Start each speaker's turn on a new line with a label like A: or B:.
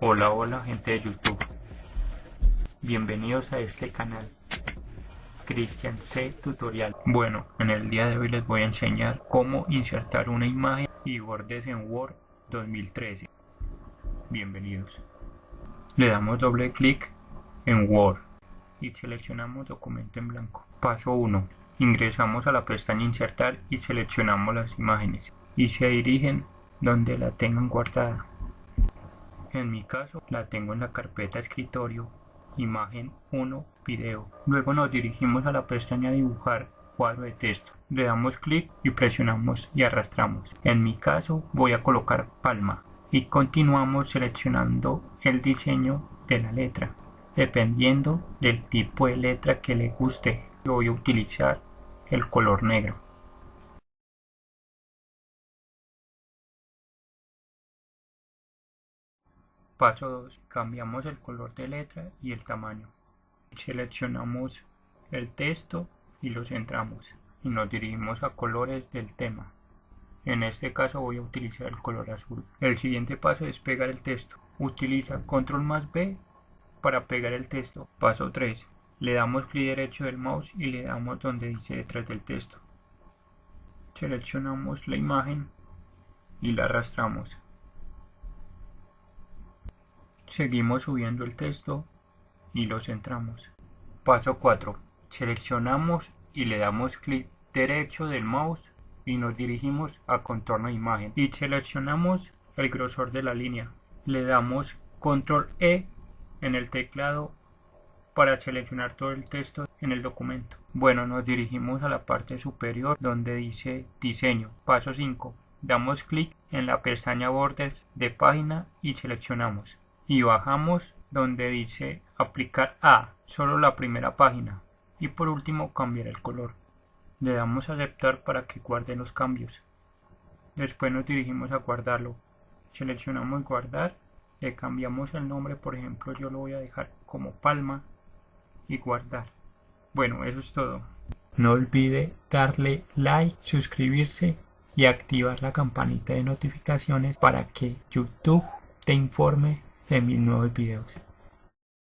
A: Hola, hola gente de YouTube, bienvenidos a este canal, Cristian C Tutorial. Bueno, en el día de hoy les voy a enseñar cómo insertar una imagen y bordes en Word 2013. Bienvenidos. Le damos doble clic en Word y seleccionamos documento en blanco. Paso 1. Ingresamos a la pestaña Insertar y seleccionamos las imágenes y se dirigen donde la tengan guardada. En mi caso la tengo en la carpeta escritorio, imagen 1, video. Luego nos dirigimos a la pestaña dibujar cuadro de texto. Le damos clic y presionamos y arrastramos. En mi caso voy a colocar palma y continuamos seleccionando el diseño de la letra. Dependiendo del tipo de letra que le guste, yo voy a utilizar el color negro. Paso 2. Cambiamos el color de letra y el tamaño. Seleccionamos el texto y lo centramos y nos dirigimos a colores del tema. En este caso voy a utilizar el color azul. El siguiente paso es pegar el texto. Utiliza Control+B para pegar el texto. Paso 3. Le damos clic derecho del mouse y le damos donde dice detrás del texto. Seleccionamos la imagen y la arrastramos. Seguimos subiendo el texto y lo centramos. Paso 4. Seleccionamos y le damos clic derecho del mouse y nos dirigimos a contorno de imagen y seleccionamos el grosor de la línea. Le damos Control E en el teclado para seleccionar todo el texto en el documento. Bueno, nos dirigimos a la parte superior donde dice diseño. Paso 5. Damos clic en la pestaña bordes de página y seleccionamos. Y bajamos donde dice aplicar a solo la primera página y por último cambiar el color. Le damos a aceptar para que guarde los cambios. Después nos dirigimos a guardarlo. Seleccionamos guardar, le cambiamos el nombre, por ejemplo yo lo voy a dejar como palma y guardar. Bueno, eso es todo. No olvide darle like, suscribirse y activar la campanita de notificaciones para que YouTube te informe de mis nuevos videos.